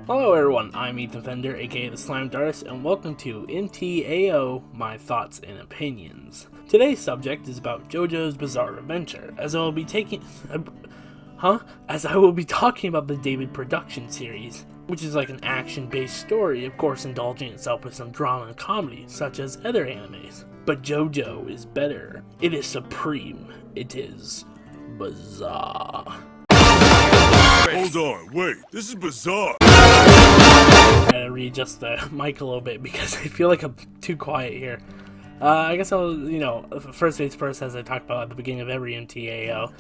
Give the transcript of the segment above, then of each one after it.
Hello everyone, I'm Ethan Fender, aka the Slime Artist, and welcome to MTAO, My Thoughts and Opinions. Today's subject is about JoJo's Bizarre Adventure, as I will be talking about the David production series, which is like an action-based story, of course indulging itself with some drama and comedy, such as other animes. But JoJo is better. It is supreme. It is bizarre. Hold on, wait, this is bizarre. I gotta readjust the mic a little bit because I feel like I'm too quiet here. I guess first things first, as I talked about at the beginning of every MTAO,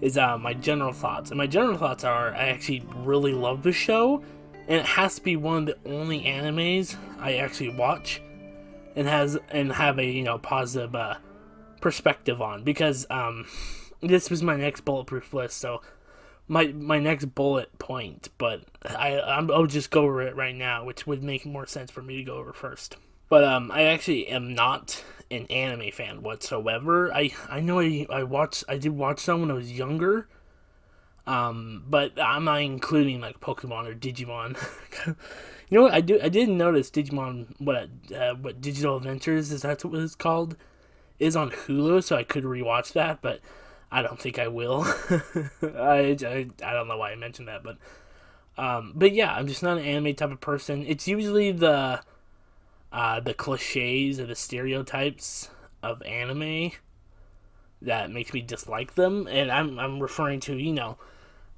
is my general thoughts. And my general thoughts are, I actually really love the show, and it has to be one of the only animes I actually watch and have a positive perspective on, because this was my next bulletproof list, so my next bullet point, but I'll just go over it right now, which would make more sense for me to go over first. But I actually am not an anime fan whatsoever. I know I did watch some when I was younger, but I'm not including like Pokemon or Digimon. You know what I didn't notice Digimon, what Digital Adventures, is that what it's called, is on Hulu, so I could rewatch that, but I don't think I will. I don't know why I mentioned that, but yeah, I'm just not an anime type of person. It's usually the cliches or the stereotypes of anime that makes me dislike them, and I'm referring to,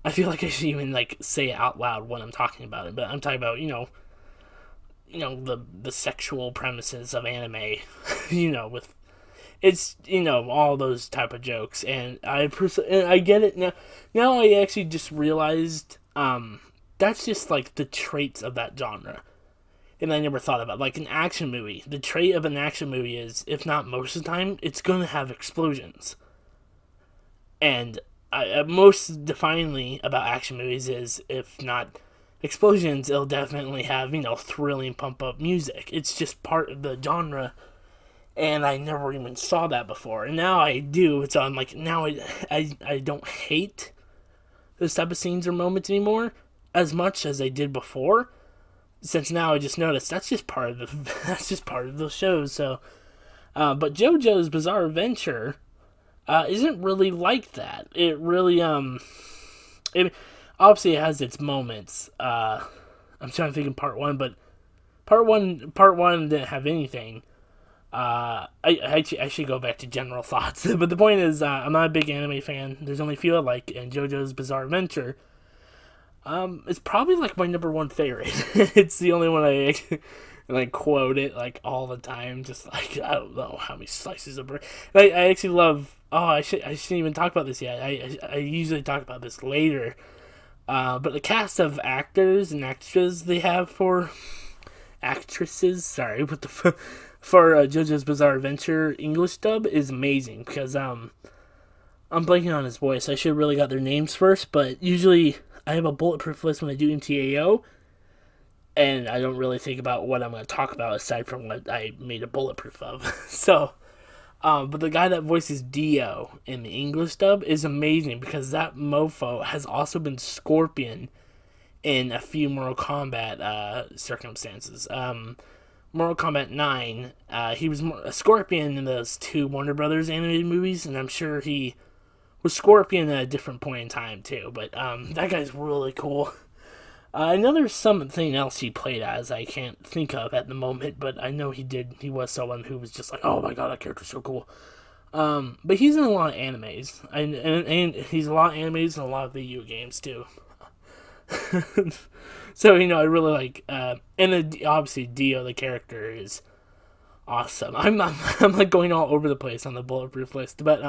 I feel like I should even like say it out loud when I'm talking about it, but I'm talking about the sexual premises of anime, with it's all those type of jokes, and I get it now. Now I actually just realized that's just like the traits of that genre, and I never thought about like an action movie. The trait of an action movie is, if not most of the time, it's gonna have explosions. And most definingly about action movies is, if not explosions, it'll definitely have thrilling pump up music. It's just part of the genre. And I never even saw that before. And now I do. It's on like, now I don't hate those type of scenes or moments anymore as much as I did before. Since now I just noticed that's just part of those shows. So, but JoJo's Bizarre Adventure isn't really like that. It really it obviously it has its moments. I'm trying to think of part one, but part one didn't have anything. I should go back to general thoughts, but the point is, I'm not a big anime fan. There's only a few I like, and JoJo's Bizarre Adventure, it's probably like my number one favorite. It's the only one I quote it like all the time, just like I don't know how many slices of bread. I actually love. Oh, I shouldn't even talk about this yet. I usually talk about this later. But the cast of actors and actresses they have for actresses. Sorry, what the. For JoJo's Bizarre Adventure English dub is amazing, because I'm blanking on his voice. I should have really got their names first, but usually I have a bulletproof list when I do MTAO, and I don't really think about what I'm going to talk about aside from what I made a bulletproof of. So, but the guy that voices Dio in the English dub is amazing, because that mofo has also been Scorpion in a few Mortal Kombat circumstances. Mortal Kombat 9, he was a Scorpion in those two Warner Brothers animated movies, and I'm sure he was Scorpion at a different point in time too, but that guy's really cool. I know there's something else he played as I can't think of at the moment, but I know he was someone who was just like, oh my god, that character's so cool. But he's in a lot of animes, and he's a lot of animes and a lot of video games too. So, I really like, and obviously Dio, the character, is awesome. I'm like going all over the place on the bulletproof list, but,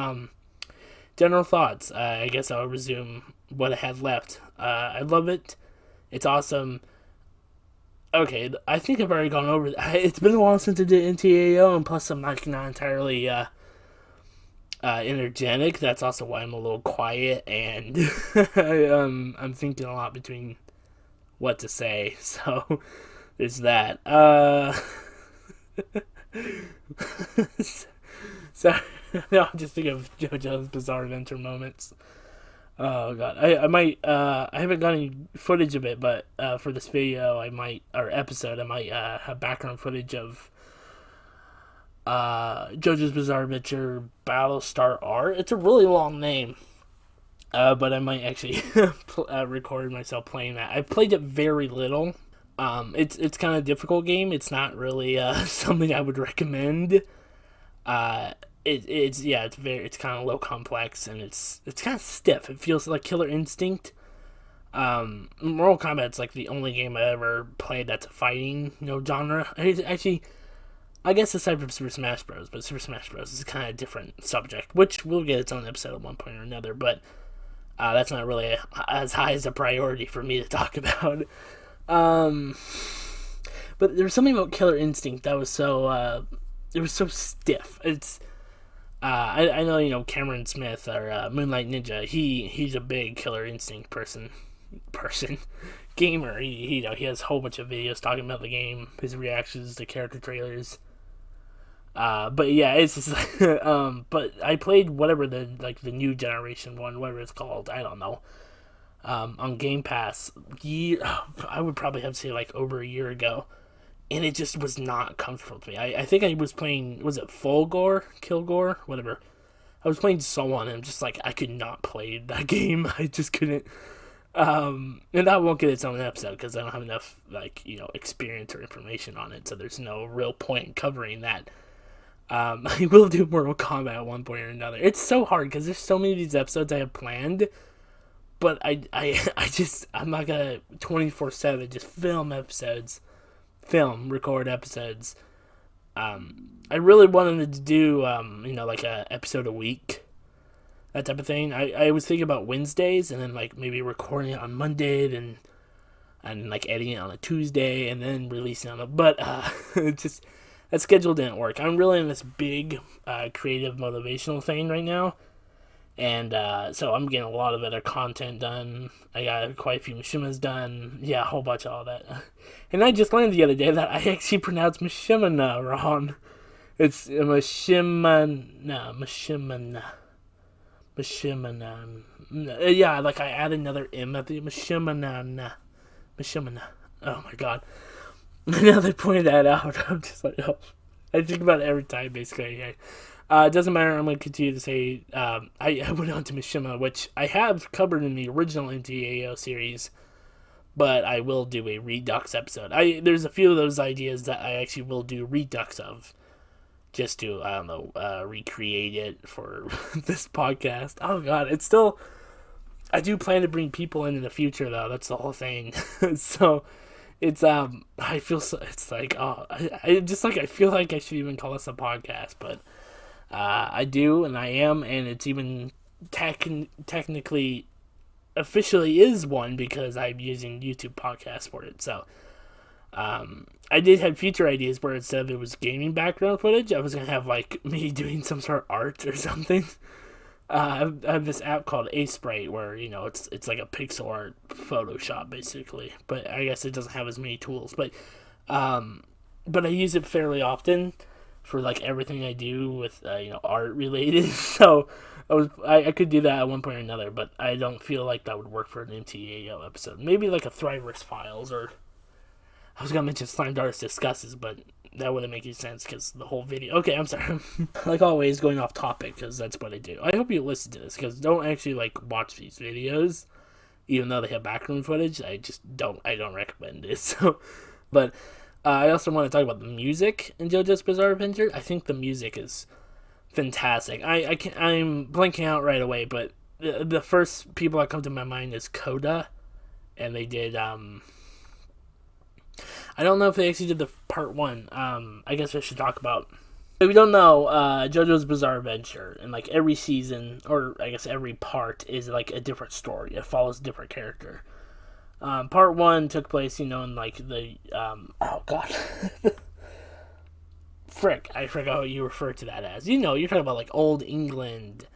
general thoughts, I guess I'll resume what I had left. I love it. It's awesome. Okay, I think I've already gone over it. It's been a while since I did NTAO, and plus I'm not entirely, energetic. That's also why I'm a little quiet, and I'm thinking a lot between what to say, so there's that. So now I'm just thinking of JoJo's Bizarre Adventure moments. Oh god, I might I haven't got any footage of it, but for this video I might or episode I might have background footage of JoJo's Bizarre Adventure Battlestar R. It's a really long name, but I might actually record myself playing that. I played it very little. It's kind of a difficult game. It's not really something I would recommend. It's kind of low complex and it's kind of stiff. It feels like Killer Instinct. Mortal Kombat's like the only game I ever played that's a fighting genre. Actually, I guess aside from Super Smash Bros, but Super Smash Bros is kind of a different subject, which will get its own episode at one point or another. But that's not really as high as a priority for me to talk about. But there was something about Killer Instinct that was so it was so stiff. It's I know Cameron Smith or Moonlight Ninja. He's a big Killer Instinct person gamer. He has a whole bunch of videos talking about the game, his reactions to character trailers. But yeah, it's just but I played whatever the new generation one, whatever it's called. I don't know. On Game Pass, I would probably have to say like over a year ago, and it just was not comfortable to me. I think I was playing, was it Kilgore, whatever. I was playing someone, and I'm just like I could not play that game. I just couldn't. And that won't get its own episode because I don't have enough experience or information on it, so there's no real point in covering that. I will do Mortal Kombat at one point or another. It's so hard because there's so many of these episodes I have planned, but I'm not gonna 24/7 just record episodes. I really wanted to do like a episode a week, that type of thing. I was thinking about Wednesdays and then like maybe recording it on Monday and like editing it on a Tuesday and then releasing on but it just that schedule didn't work. I'm really in this big creative motivational thing right now. And so I'm getting a lot of other content done. I got quite a few Mishimas done. Yeah, a whole bunch of all that. And I just learned the other day that I actually pronounced Mishimana wrong. It's Mishimana. Yeah, like I added another M at the Mishimana. Oh my god. Now they pointed that out. I'm just like, oh. I think about it every time, basically. It doesn't matter. I'm going to continue to say I went on to Mishima, which I have covered in the original MTAO series, but I will do a Redux episode. There's a few of those ideas that I actually will do Redux of, just to, I don't know, recreate it for this podcast. Oh, God. It's still... I do plan to bring people in the future, though. That's the whole thing. So... It's I feel so, it's like I feel like I should even call this a podcast, but I do and I am, and it's even technically officially is one because I'm using YouTube podcast for it. So I did have future ideas where instead of it was gaming background footage, I was gonna have like me doing some sort of art or something. I have this app called Sprite where it's like a pixel art Photoshop basically, but I guess it doesn't have as many tools. But I use it fairly often for like everything I do with art related. So I could do that at one point or another, but I don't feel like that would work for an MTAO episode. Maybe like a Thrivers Files, or I was gonna mention Slime Artist Discusses, but that wouldn't make any sense because the whole video... Okay, I'm sorry. Like always, going off topic because that's what I do. I hope you listen to this because don't actually watch these videos, even though they have background footage. I don't recommend it. So, but I also want to talk about the music in JoJo's Bizarre Adventure. I think the music is fantastic. I'm blanking out right away, but the first people that come to my mind is Coda, and they did I don't know if they actually did the part one. I guess I should talk about. If you don't know, JoJo's Bizarre Adventure, and like every season, or I guess every part, is like a different story. It follows a different character. Part one took place, in like the oh god, frick, I forgot what you refer to that as. You're talking about like old England,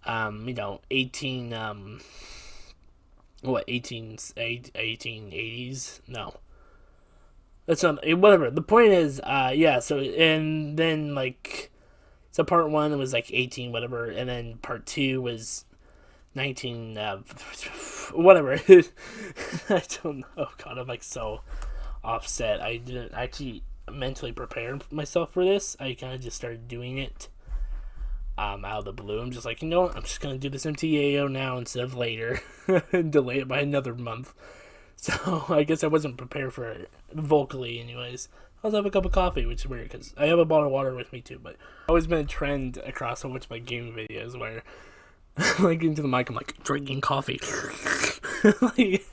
1880s? No. That's not, whatever. The point is, so, and then, so part one was, 18, whatever, and then part two was 19 whatever. I don't know. Oh god, I'm like so offset. I didn't actually mentally prepare myself for this. I kind of just started doing it out of the blue. I'm just like, you know what, I'm just gonna do this MTAO now instead of later and delay it by another month. So I guess I wasn't prepared for it vocally anyways. I also have a cup of coffee, which is weird because I have a bottle of water with me too. But it's always been a trend across so much of my gaming videos where like into the mic I'm like drinking coffee. Like,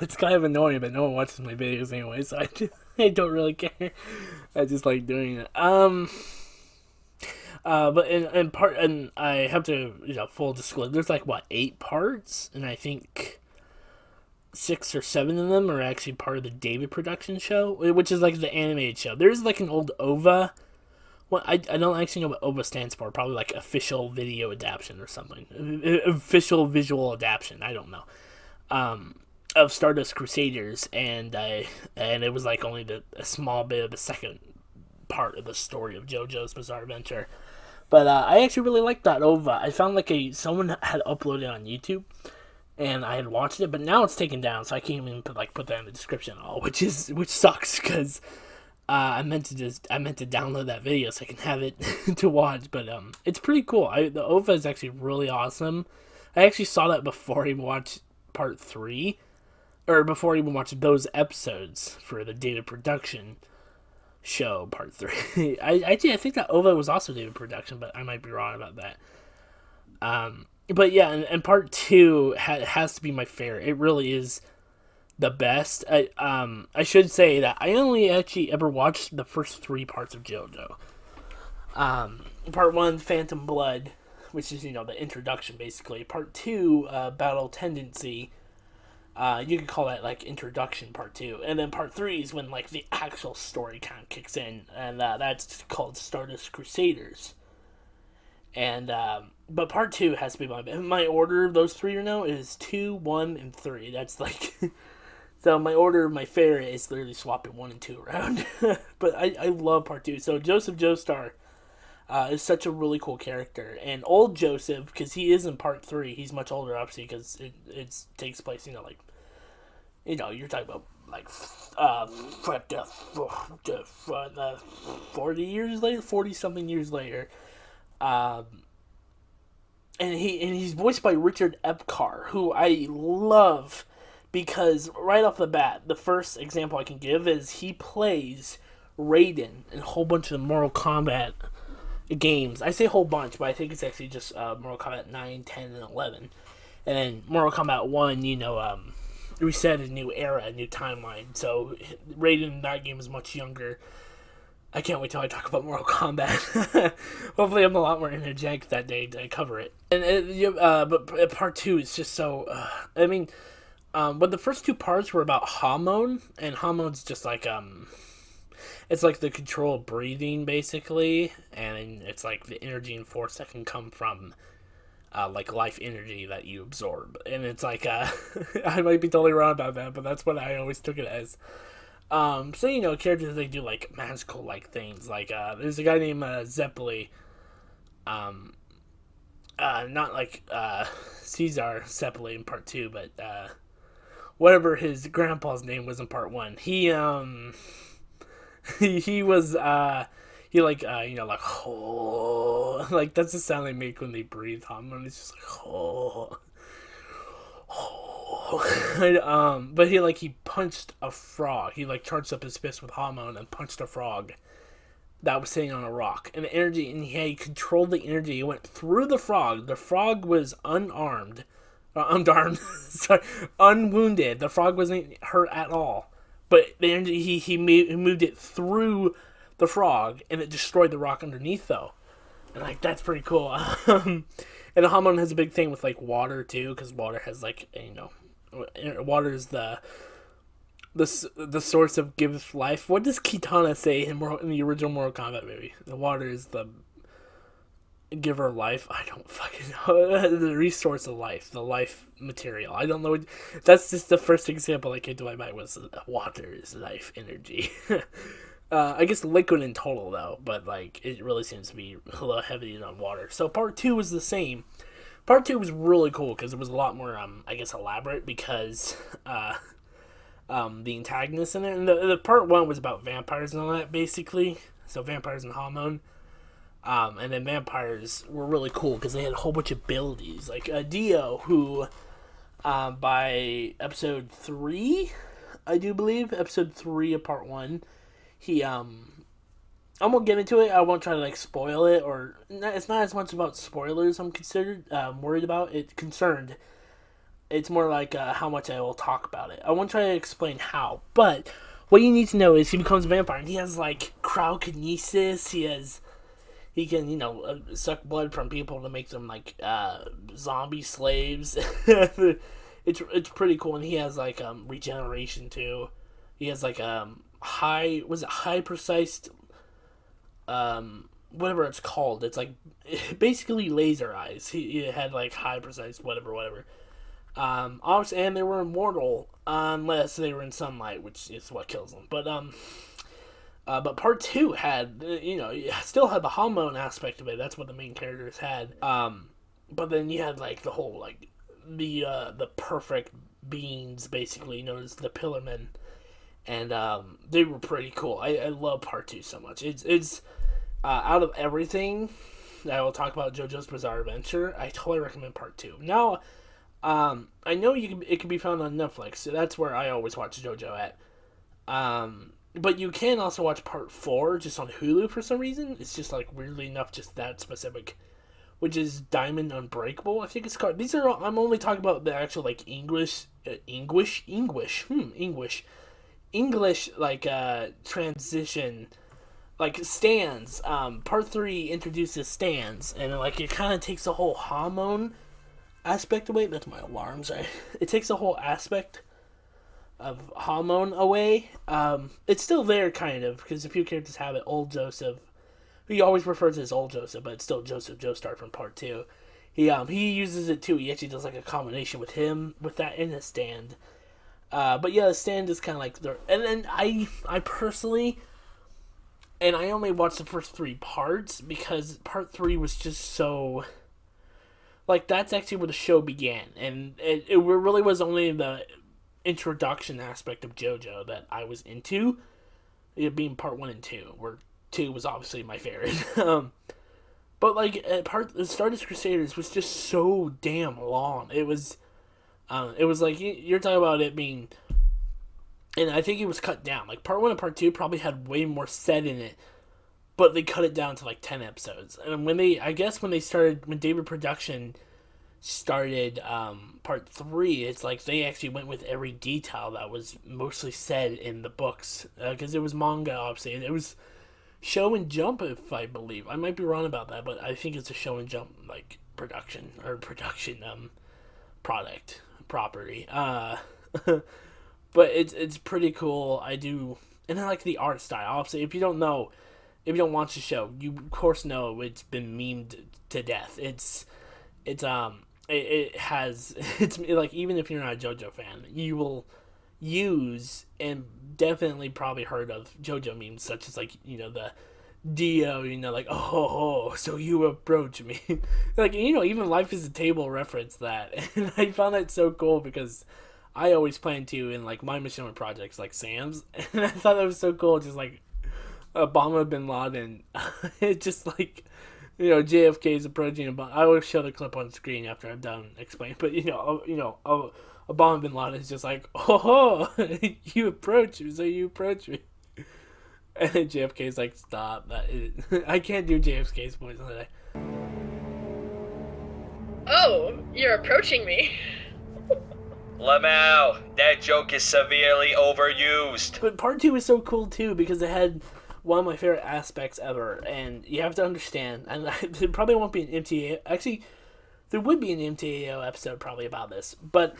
it's kind of annoying, but no one watches my videos anyway, so I don't really care. I just like doing it. But in part, and I have to, full disclosure, there's like, what, 8 parts? And I think 6 or 7 of them are actually part of the David production show, which is like the animated show. There's like an old OVA. Well, I don't actually know what OVA stands for. Probably like official video adaptation or something. Official visual adaptation. I don't know. Of Stardust Crusaders, and it was like only a small bit of the second part of the story of JoJo's Bizarre Adventure. But I actually really liked that OVA. I found like someone had uploaded it on YouTube, and I had watched it, but now it's taken down, so I can't even put that in the description at all, which sucks because I meant to download that video so I can have it to watch. But it's pretty cool. The OVA is actually really awesome. I actually saw that before I even watched part 3, or before I even watched those episodes for the David production show part 3. I think that OVA was also David production, but I might be wrong about that. But yeah, and part 2 has to be my favorite. It really is the best. I should say that I only actually ever watched the first 3 parts of JoJo. Part 1, Phantom Blood, which is, the introduction basically. Part 2, Battle Tendency. You could call that like introduction part 2, and then part 3 is when like the actual story kind of kicks in, and that's called Stardust Crusaders. And but part 2 has to be my order of those 3 is 2, 1, and 3. That's like so my order of my favorite is literally swapping 1 and 2 around. But I love part 2. So Joseph Joestar is such a really cool character, and old Joseph, because he is in part 3. He's much older, obviously, because it takes place, you're talking about like 40 years later, 40 something years later, and he's voiced by Richard Epcar, who I love, because right off the bat, the first example I can give is he plays Raiden in a whole bunch of Mortal Kombat games. I say a whole bunch, but I think it's actually just Mortal Kombat 9, 10, and 11. And then Mortal Kombat 1, reset a new era, a new timeline. So Raiden in that game is much younger. I can't wait till I talk about Mortal Kombat. Hopefully I'm a lot more energetic that day to cover it. And but part 2 is just so... but the first 2 parts were about Hamon, and Hamon's just like... It's like the control of breathing, basically, and it's like the energy and force that can come from, like, life energy that you absorb. And it's like, I might be totally wrong about that, but that's what I always took it as. So, characters, they do, like, magical, like, things. Like, there's a guy named Zeppeli, not like Caesar Zeppeli in part 2, but whatever his grandpa's name was in part 1. He was, like, oh, like, that's the sound they make when they breathe, and it's just like, oh, but he punched a frog. He, like, charged up his fist with Hamon and punched a frog that was sitting on a rock, and the energy, and he controlled the energy. It went through the frog. The frog was unarmed, sorry, unwounded. The frog wasn't hurt at all. But the energy, he moved it through the frog, and it destroyed the rock underneath, though. And, like, that's pretty cool. And Hamon has a big thing with, like, water, too, because water has, like, water is the source of gives life. What does Kitana say in the original Mortal Kombat movie? The water is the giver of life. I don't fucking know. The resource of life, the life material. I don't know. That's just the first example that came to my mind was water is life energy. I guess liquid in total though, but like it really seems to be a little heavy on water. So part 2 was the same, Part 2 was really cool because it was a lot more, I guess, elaborate because the antagonists in it. And the part 1 was about vampires and all that, basically. So vampires and hormone. And then vampires were really cool because they had a whole bunch of abilities. Like Dio, who by episode 3, I do believe, episode 3 of part 1, he, I won't get into it. I won't try to, like, spoil it, or it's not as much about spoilers I'm worried about. Concerned. It's more like how much I will talk about it. I won't try to explain how, but what you need to know is he becomes a vampire, and he has, like, cryokinesis. He can, you know, suck blood from people to make them, like, zombie slaves. It's pretty cool, and he has, like, regeneration, too. He has, like, high precise, whatever it's called. It's, like, basically laser eyes. He had, like, high precise, whatever. Obviously, and they were immortal, unless they were in sunlight, which is what kills them. But part 2 had, you know, still had the hormone aspect of it. That's what the main characters had. But then you had, like, the whole, like, the perfect beings, basically, known as the Pillarmen. And they were pretty cool. I love part 2 so much. It's out of everything that I will talk about JoJo's Bizarre Adventure, I totally recommend part 2. Now, I know it can be found on Netflix, so that's where I always watch JoJo at. But you can also watch part 4 just on Hulu for some reason. It's just, like, weirdly enough, just that specific, which is Diamond Unbreakable, I think it's called. These are I'm only talking about the actual, like, English, like, transition, like, stands. Part 3 introduces stands, and, like, it kind of takes the whole hormone aspect away. That's my alarms. It takes the whole aspect of hormone away. It's still there, kind of, because a few characters have it. Old Joseph, he always refers to as Old Joseph, but it's still Joseph Joestar from part 2. He uses it too. He actually does, like, a combination with that in his stand. But yeah, the stand is kind of like and then I personally, and I only watched the first 3 parts because part 3 was just so, like, that's actually where the show began, and it really was only the introduction aspect of JoJo that I was into, it being part 1 and 2, where 2 was obviously my favorite. But, like, the Stardust Crusaders was just so damn long. It was like, you're talking about it being, and I think it was cut down. Like, part 1 and part 2 probably had way more said in it, but they cut it down to, like, 10 episodes. And when David Production started part 3, it's like they actually went with every detail that was mostly said in the books, because it was manga, obviously. It was Shonen Jump, if I believe. I might be wrong about that, but I think it's a Shonen Jump, like, production product property. But it's pretty cool. And I like the art style. Obviously, if you don't watch the show, you of course know it's been memed to death. It has like, even if you're not a JoJo fan, you will use and definitely probably heard of JoJo memes, such as, like, you know, the Dio, you know, like, oh, so you approach me. Like, you know, even Life is a Table referenced that. And I found that so cool because I always plan to in, like, my mission projects, like Sam's. And I thought that was so cool, just like Obama bin Laden. It's just like, you know, JFK is approaching Obama. I always show the clip on screen after I'm done explaining. But, Obama bin Laden is just like, oh, you approach me, so you approach me. And then JFK's like, stop. I can't do JFK's voice today. Oh, you're approaching me. Lamau, that joke is severely overused. But part 2 is so cool too because it had one of my favorite aspects ever, and you have to understand, and there probably won't be an MTAO, actually, there would be an MTAO episode probably about this, but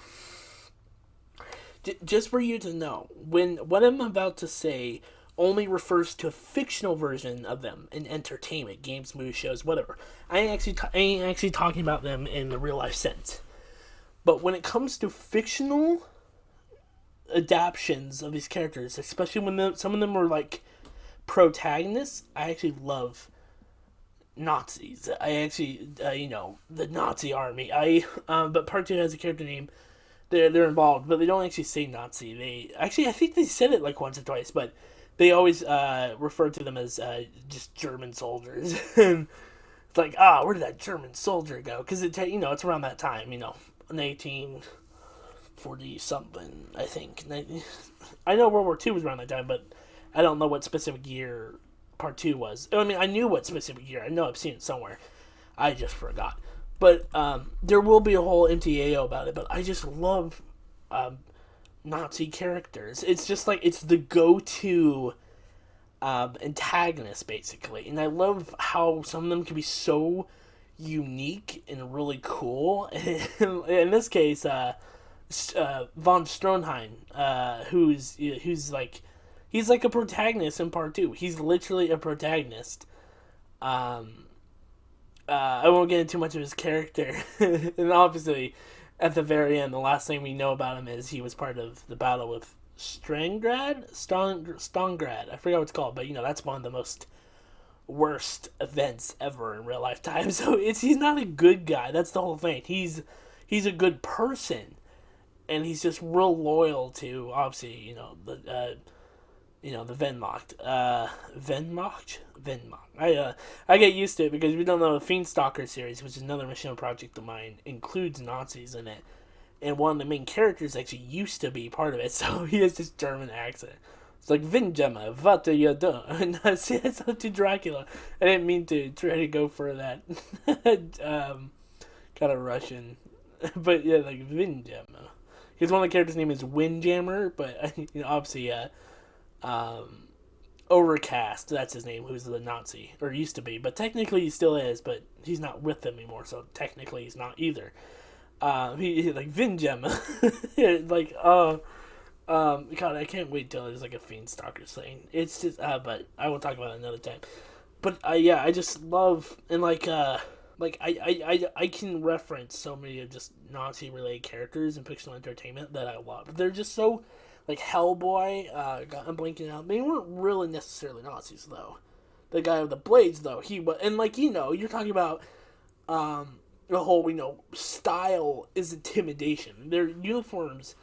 just for you to know, when what I'm about to say only refers to a fictional version of them in entertainment, games, movies, shows, whatever. I ain't actually talking about them in the real life sense. But when it comes to fictional adaptions of these characters, especially when some of them were like protagonists, I actually love Nazis. I actually, the Nazi army. But part 2 has a character name. They're involved, but they don't actually say Nazi. I think they said it like once or twice, but they always refer to them as just German soldiers. And it's like, where did that German soldier go? Because it's around that time, 1940 something, I think. I know World War II was around that time, but I don't know what specific year part 2 was. I mean, I knew what specific year. I know I've seen it somewhere. I just forgot. But there will be a whole MTAO about it. But I just love Nazi characters. It's just like it's the go-to antagonist, basically. And I love how some of them can be so unique and really cool. In this case, von Stroheim, who's like, he's like a protagonist in part 2. He's literally a protagonist. I won't get into too much of his character. And obviously, at the very end, the last thing we know about him is he was part of the battle with Stalingrad? Stalingrad. I forgot what it's called, but that's one of the most worst events ever in real life time. So he's not a good guy. That's the whole thing. He's a good person, and he's just real loyal to obviously the Venmocht. Venmocht? I get used to it because we don't know the Fiendstalker series, which is another Michonne project of mine, includes Nazis in it. And one of the main characters actually used to be part of it, so he has this German accent. It's like, Windjammer, what are you doing? And I say it's up to Dracula. I didn't mean to try to go for that kind of Russian. But yeah, like Windjammer. Because one of the characters' name is Windjammer, but obviously, Overcast, that's his name, who's the Nazi, or used to be, but technically he still is, but he's not with them anymore, so technically he's not either. He like Vingem, like God, I can't wait till there's like a Fiendstalker thing. It's just, but I will talk about it another time. But I just love, and I can reference so many of just Nazi related characters in fictional entertainment that I love. They're just so. Like Hellboy, I'm blanking out. They weren't really necessarily Nazis, though. The guy with the blades, though, he was. And, you're talking about the whole, style is intimidation. Their uniforms.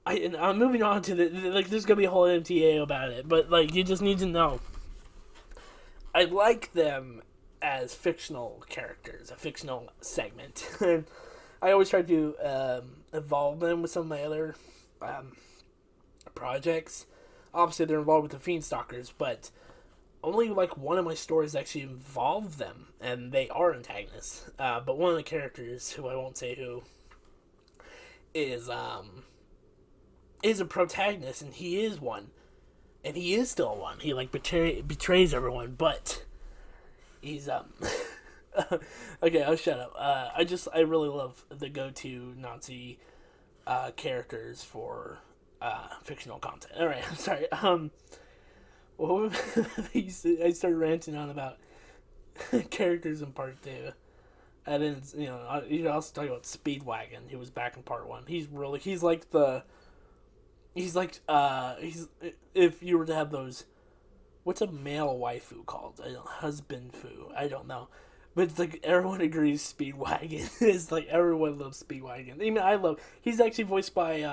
I'm moving on to there's going to be a whole MTA about it. But, you just need to know. I like them as fictional characters, a fictional segment. And I always try to evolve them with some of my other projects. Obviously, they're involved with the Fiendstalkers, but only one of my stories actually involved them, and they are antagonists. But one of the characters, who I won't say who, is a protagonist, and he is one, and he is still one. He betrays everyone, but he's okay. I'll shut up. I really love the go-to Nazi characters for fictional content. All right, I'm sorry. I started ranting on about characters in part 2. I didn't, you can also talk about Speedwagon, who was back in part 1. He's if you were to have those, what's a male waifu called? Husband-fu. I don't know. But it's everyone agrees Speedwagon is everyone loves Speedwagon. Even he's actually voiced by,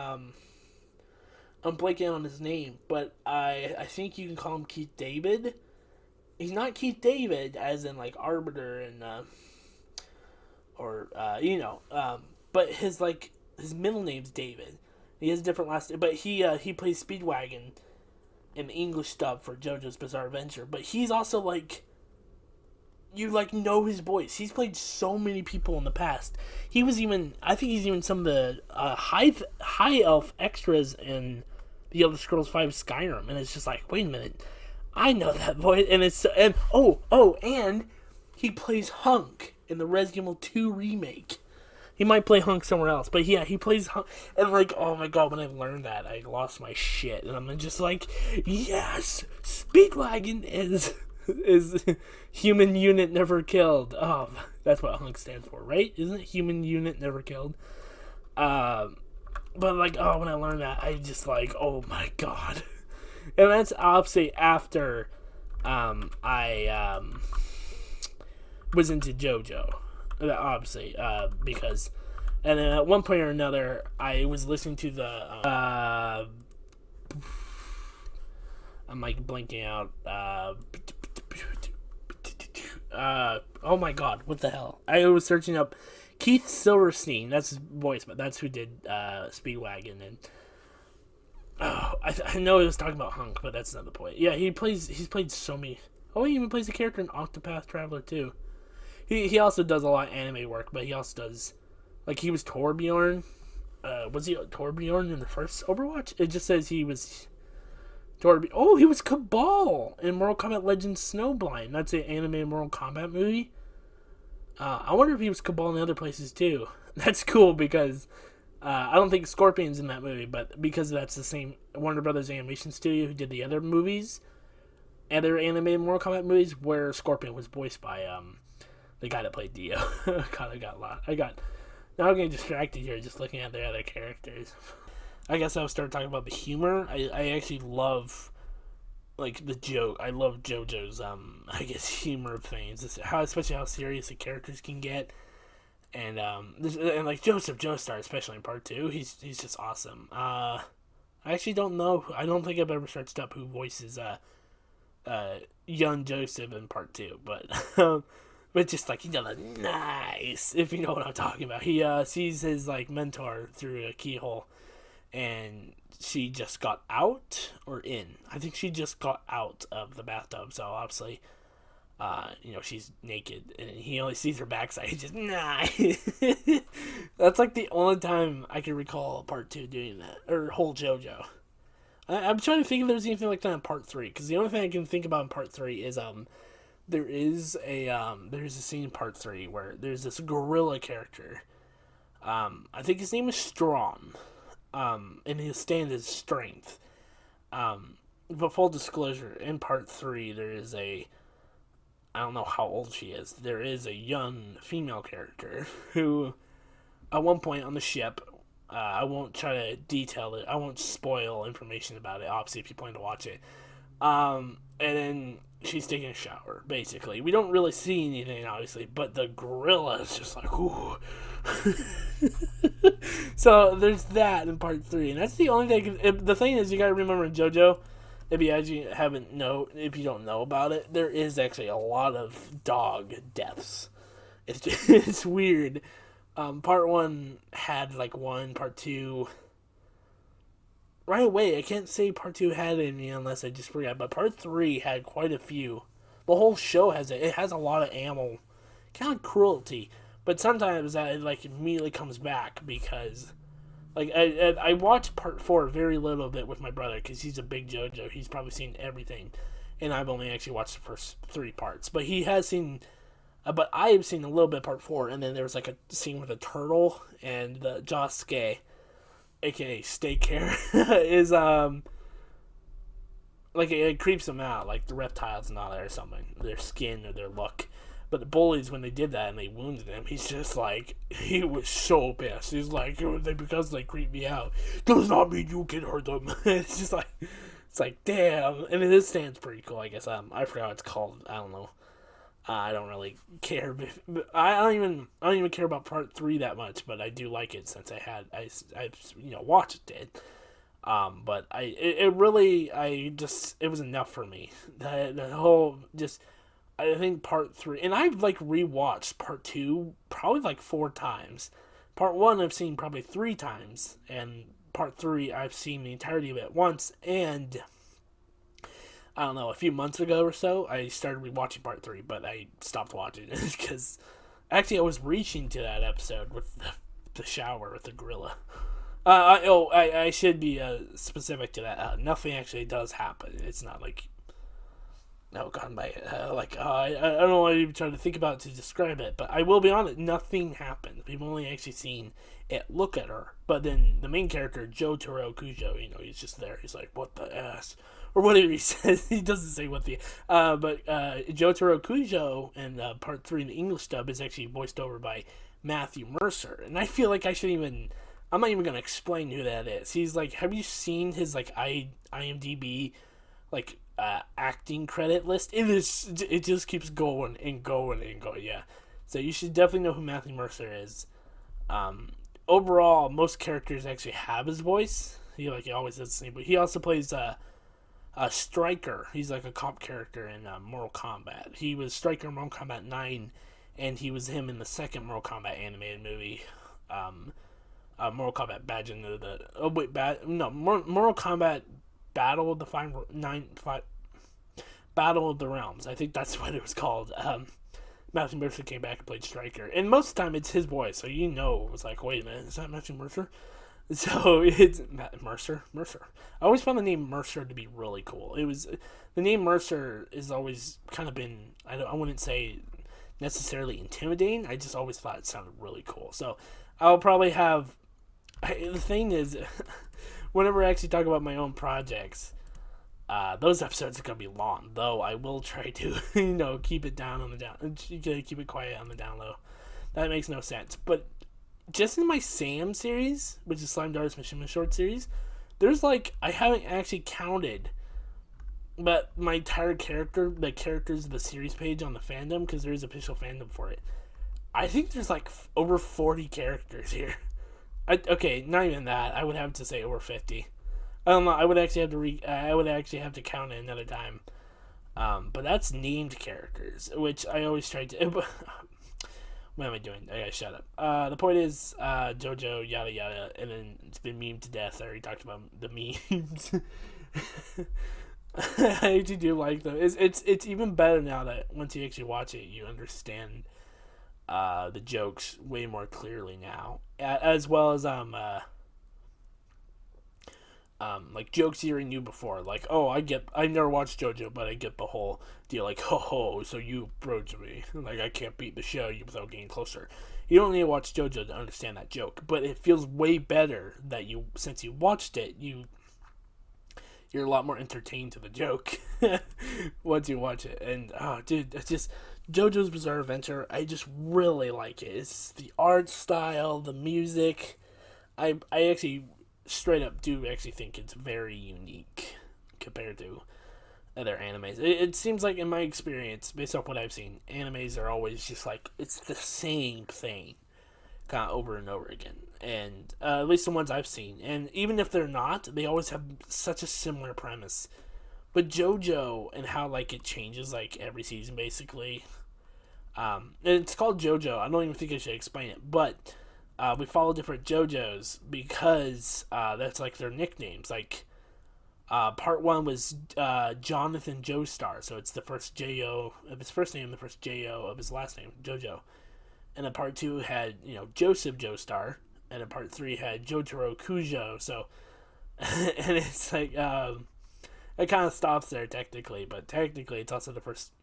I'm blanking on his name, but I think you can call him Keith David. He's not Keith David as in Arbiter and, but his middle name's David. He has a different last name, but he plays Speedwagon in the English dub for JoJo's Bizarre Adventure. But he's also you know his voice. He's played so many people in the past. I think he's even some of the high elf extras in the Elder Scrolls V Skyrim, and it's just wait a minute, I know that voice, and and he plays Hunk in the Resident Evil 2 remake. He might play Hunk somewhere else, but yeah, he plays Hunk, and oh my god, when I learned that, I lost my shit, and I'm just yes, Speedwagon is Human Unit Never Killed. Oh, that's what HUNK stands for, right? Isn't it Human Unit Never Killed? But when I learned that, I just oh my god. And that's obviously after I was into JoJo, obviously, because, and then at one point or another, I was listening to the, I'm like blanking out, oh my god, what the hell? I was searching up Keith Silverstein, that's his voice, but that's who did, Speedwagon, and, oh, I know he was talking about Hunk, but that's another point. Yeah, he's played so many, he even plays a character in Octopath Traveler, too. He also does a lot of anime work, but he also does, like, he was Torbjorn. Was he Torbjorn in the first Overwatch? It just says he was Torbjorn. Oh, he was Cabal in Mortal Kombat Legends Snowblind. That's an anime Mortal Kombat movie. I wonder if he was Cabal in other places, too. That's cool, because I don't think Scorpion's in that movie, but because that's the same Warner Brothers Animation Studio who did the other movies, other anime Mortal Kombat movies, where Scorpion was voiced by, the guy that played Dio. God, now I'm getting distracted here just looking at the other characters. I guess I'll start talking about the humor. I actually love, like, the joke. I love JoJo's, I guess, humor of things. Especially how serious the characters can get. And like Joseph Joestar, especially in part 2, he's just awesome. I actually don't know. I don't think I've ever searched up who voices, young Joseph in part 2, but, but just like, he does a nice, if you know what I'm talking about. He sees his like mentor through a keyhole, and she just got out or in. I think she just got out of the bathtub, so obviously, she's naked, and he only sees her backside. He's just nice. That's like the only time I can recall part 2 doing that, or whole JoJo. I'm trying to think if there's anything like that in part 3, because the only thing I can think about in part 3 is there's a scene in part 3 where there's this gorilla character. I think his name is Strong, and his stand is Strength. But full disclosure, in part 3 there is I don't know how old she is. There is a young female character who, at one point on the ship, I won't try to detail it. I won't spoil information about it, obviously, if you plan to watch it. And then she's taking a shower, basically. We don't really see anything, obviously, but the gorilla is just like, ooh. So there's that in part 3, and that's the only thing. The thing is, you gotta remember in JoJo, if you don't know about it, there is actually a lot of dog deaths. It's weird. Part 1 had like one, part 2. Right away, I can't say part 2 had any unless I just forgot, but part 3 had quite a few. The whole show has it. It has a lot of animal, kind of cruelty, but sometimes that like immediately comes back because, like, I watched part 4 very little bit with my brother because he's a big JoJo. He's probably seen everything, and I've only actually watched the first 3 parts. But he has seen, but I have seen a little bit of part 4, and then there was like a scene with a turtle and the Josuke, aka Steak Hair, is like it creeps him out, like the reptiles and all that or something, their skin or their look. But the bullies, when they did that and they wounded him, he's just like, he was so pissed. He's like, because they creep me out does not mean you can hurt them. It's just like, it's like, damn. And his stand's pretty cool, I guess. I forgot what it's called. I don't know. I don't really care. I don't even care about part 3 that much, but I do like it since I watched it. But it was enough for me. The whole just, I think part 3, and I've like rewatched part 2 probably like 4 times. Part 1 I've seen probably 3 times, and part 3 I've seen the entirety of it once. And I don't know, a few months ago or so, I started rewatching part 3, but I stopped watching it because actually I was reaching to that episode with the shower with the gorilla. I should be specific to that. Nothing actually does happen. It's not like, oh god, I don't know why I'm even trying to think about it to describe it, but I will be honest, nothing happened. We've only actually seen it look at her. But then the main character, Jotaro Kujo, he's just there. He's like, what the ass? Or whatever he says. He doesn't say what the... But Jotaro Kujo in part 3 in the English dub is actually voiced over by Matthew Mercer. And I feel like I'm not even going to explain who that is. He's like, have you seen his like IMDb like acting credit list. It just keeps going and going and going. Yeah, so you should definitely know who Matthew Mercer is. Overall, most characters actually have his voice. He always does the same. But he also plays a Striker. He's like a cop character in Mortal Kombat. He was Striker in Mortal Kombat 9, and he was him in the second Mortal Kombat animated movie. Mortal Kombat Mortal Kombat Battle of the Battle of the Realms. I think that's what it was called. Matthew Mercer came back and played Striker, and most of the time it's his voice, so it was like, wait a minute, is that Matthew Mercer? So it's Mercer. I always found the name Mercer to be really cool. The name Mercer has always kind of been, I wouldn't say necessarily intimidating. I just always thought it sounded really cool. So I'll probably have. The thing is, whenever I actually talk about my own projects, those episodes are gonna be long. Though I will try to, keep it down on the down, keep it quiet on the down low. That makes no sense, but. Just in my Sam series, which is Slime Darts Machine Short series, there's I haven't actually counted, but my entire the characters of the series page on the fandom, because there is official fandom for it. I think there's over 40 characters here. Okay, not even that. I would have to say over 50. I don't know. I would actually have to count it another time. But that's named characters, which I always try to. What am I doing? I gotta shut up. The point is, JoJo, yada yada, and then it's been memed to death. I already talked about the memes. I actually do like them. It's even better now that once you actually watch it, you understand the jokes way more clearly now, as well as jokes you already knew before. I never watched JoJo, but I get the whole deal. So you approach me. I can't beat the show without getting closer. You don't need to watch JoJo to understand that joke, but it feels way better that since you watched it, you're a lot more entertained to the joke once you watch it. And, dude, it's just JoJo's Bizarre Adventure. I just really like it. It's the art style, the music. I actually straight up do actually think it's very unique compared to other animes. It seems like, in my experience, based off what I've seen, animes are always just it's the same thing kind of over and over again. And at least the ones I've seen. And even if they're not, they always have such a similar premise. But JoJo and how it changes every season basically. And it's called JoJo. I don't even think I should explain it, but we follow different JoJo's because that's their nicknames. Part 1 was Jonathan Joestar, so it's the first J-O of his first name, the first J-O of his last name, JoJo. And then part 2 had, Joseph Joestar, and then part 3 had Jotaro Kujo, so, and it's it kind of stops there technically, but technically it's also the first,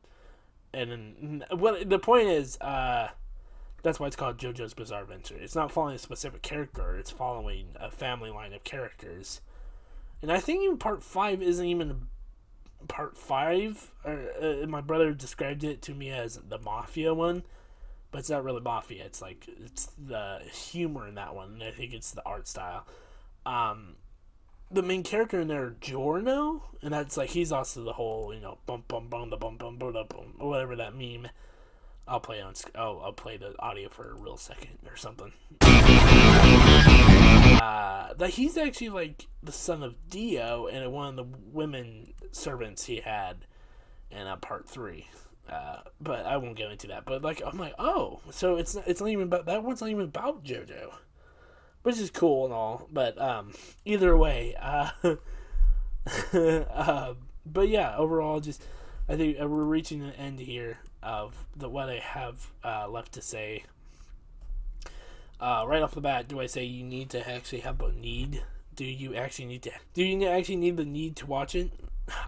and then, the point is, that's why it's called JoJo's Bizarre Adventure. It's not following a specific character, it's following a family line of characters. And I think even part 5 isn't even part 5. My brother described it to me as the Mafia one, but it's not really Mafia. It's it's the humor in that one, and I think it's the art style. The main character in there, Giorno, and that's he's also the whole, bum bum bum the bum bum bum bum, or whatever that meme. I'll play the audio for a real second or something. That he's actually the son of Dio and one of the women servants he had in part 3. But I won't get into that. But I'm oh, so it's not even about that one's not even about JoJo, which is cool and all. But either way, but yeah, overall, I think we're reaching the end here of what I have left to say. Right off the bat, do I say you need to actually have a need? Do you actually need the need to watch it?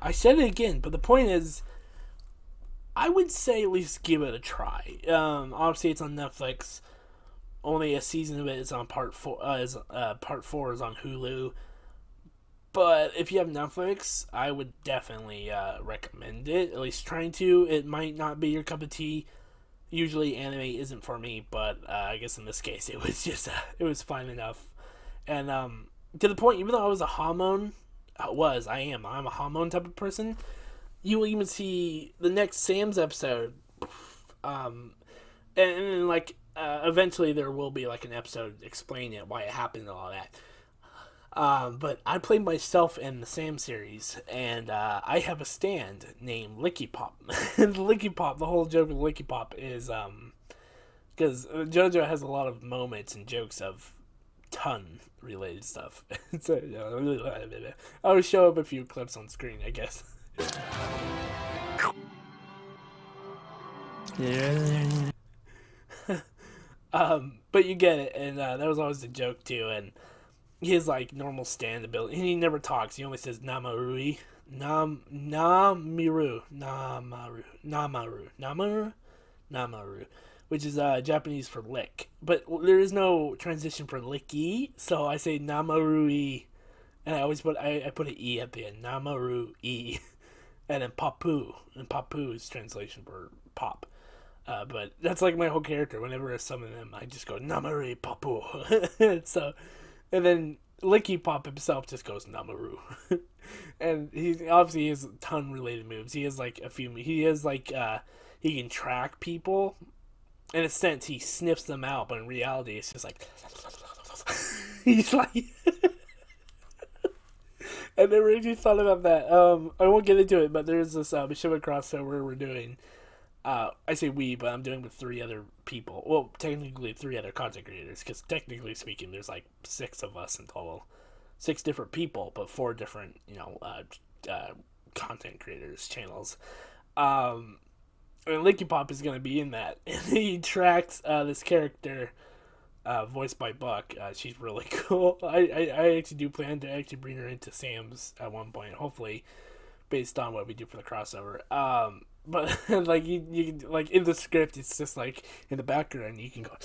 I said it again, but the point is, I would say at least give it a try. Obviously, it's on Netflix. Only a season of it is on part 4. Part 4 is on Hulu. But if you have Netflix, I would definitely recommend it. At least trying to. It might not be your cup of tea. Usually anime isn't for me, but I guess in this case it was just it was fine enough. And to the point, even though I was a hormone, I'm a hormone type of person. you will even see the next Sam's episode, and like eventually there will be like an episode explaining it, why it happened and all that. But I played myself in the Sam series, and I have a stand named Licky Pop. And Licky Pop, the whole joke of Licky Pop is because JoJo has a lot of moments and jokes of ton related stuff. So I'll show up a few clips on screen, I guess. But you get it, and that was always the joke too. And his like normal stand ability, and he never talks. He only says Namarui, Namaru, which is Japanese for lick. But there is no transition for licky, so I say Namarui, and I always put I put an e at the end, Namarui, and then Papu, and Papu is translation for pop. But that's like my whole character. Whenever I summon him, I just go Namari Papu. So, and then Licky Pop himself just goes Namaru. And he obviously has a ton of related moves. He has like a few. He has like he can track people. In a sense, he sniffs them out, but in reality, it's just like he's like. I never actually thought about that. I won't get into it, but there's this Mishima crossover we're doing. I say we, but I'm doing with 3 other people. Well, technically 3 other content creators, because technically speaking, there's like 6 of us in total. 6 different people, but 4 different, content creators, channels. And Licky Pop is going to be in that. And he tracks this character, voiced by Buck. She's really cool. I actually do plan to actually bring her into Sam's at one point, hopefully, based on what we do for the crossover. But like you like in the script, it's just like in the background you can go.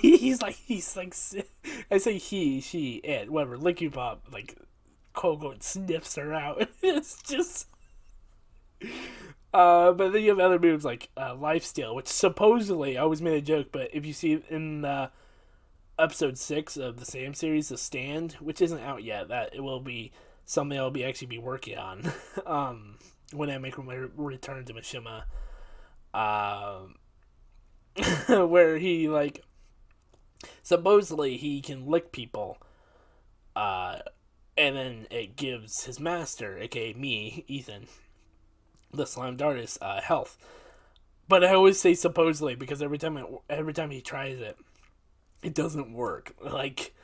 he's like I say he, she, it, whatever. Licky Pop like Kogo sniffs her out. It's just. But then you have other moves like Lifesteal, which supposedly I always made a joke, but if you see in episode 6 of the Sam series, The Stand, which isn't out yet, that it will be something I'll be actually working on. When I make my return to Mishima, where he like supposedly he can lick people, and then it gives his master, aka me, Ethan, the slimed artist, health. But I always say supposedly because every time he tries it, it doesn't work. Like.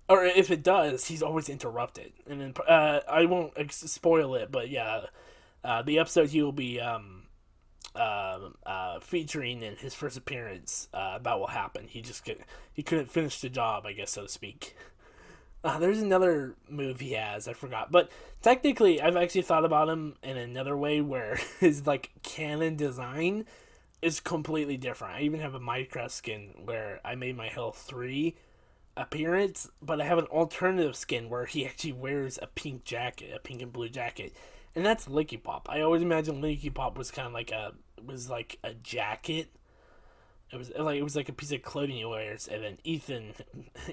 Or if it does, he's always interrupted. And then I won't spoil it, but yeah. The episode he will be featuring in his first appearance about what happened. He couldn't finish the job, I guess, so to speak. There's another move he has, I forgot. But technically, I've actually thought about him in another way where his like canon design is completely different. I even have a Minecraft skin where I made my health 3 appearance, but I have an alternative skin where he actually wears a pink jacket, a pink and blue jacket. And that's Licky Pop. I always imagined Licky Pop was kind of like a jacket. It was like a piece of clothing he wears, and then Ethan,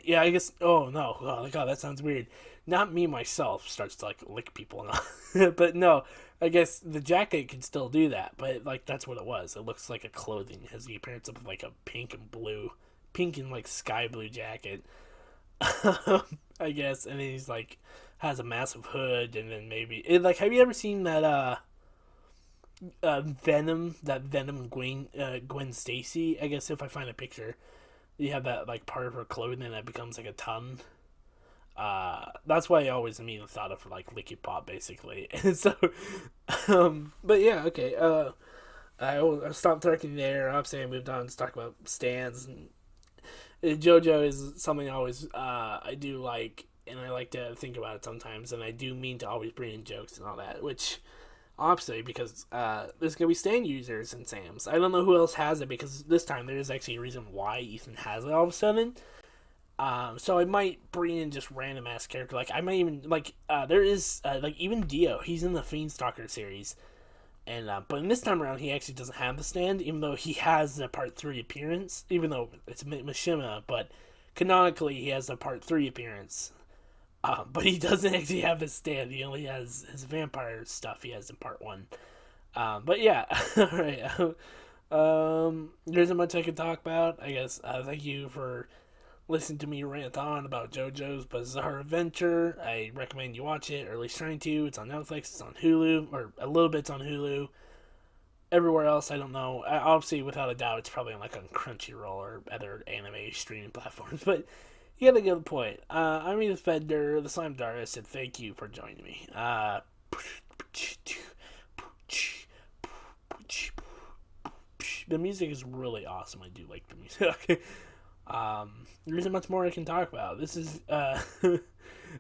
yeah, I guess. Oh no, oh god, that sounds weird. Not me myself starts to like lick people, but no, I guess the jacket can still do that. But like that's what it was. It looks like a clothing. It has the appearance of like a pink and like sky blue jacket. I guess, and then he's like. Has a massive hood, and then maybe have you ever seen that Venom Gwen Stacy? I guess if I find a picture, you have that like part of her clothing that becomes like a ton. That's why I always immediately thought of like Licky Pop basically. And so, but yeah, okay. I'll stop talking there. Obviously, I moved on to talk about stands. And JoJo is something I do like. And I like to think about it sometimes, and I do mean to always bring in jokes and all that, which, obviously, because there's going to be stand users in Sam's. I don't know who else has it, because this time there is actually a reason why Ethan has it all of a sudden. So I might bring in just random-ass character. Like, I might even, there is, even Dio, he's in the Fiendstalker series. And, but in this time around, he actually doesn't have the stand, even though he has the Part 3 appearance, even though it's Mishima, but canonically, he has the Part 3 appearance. But he doesn't actually have his stand. He only has his vampire stuff he has in part 1. But yeah, alright. There isn't much I can talk about. I guess thank you for listening to me rant on about JoJo's Bizarre Adventure. I recommend you watch it, or at least trying to. It's on Netflix, it's on Hulu, or a little bit's on Hulu. Everywhere else, I don't know. Obviously, without a doubt, it's probably on Crunchyroll or other anime streaming platforms. But you gotta get the point. I'm Edith Fender, the Slime Artist, and thank you for joining me. The music is really awesome. I do like the music. There isn't much more I can talk about. This is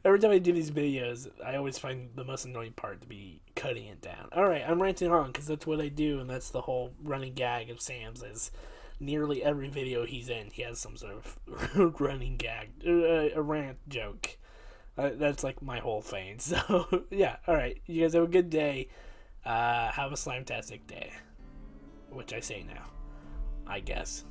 every time I do these videos, I always find the most annoying part to be cutting it down. Alright, I'm ranting on because that's what I do, and that's the whole running gag of Sam's. Is nearly every video he's in, he has some sort of running gag, a rant joke. That's like my whole thing. So yeah, alright, you guys have a good day. Have a slime-tastic day, which I say now, I guess.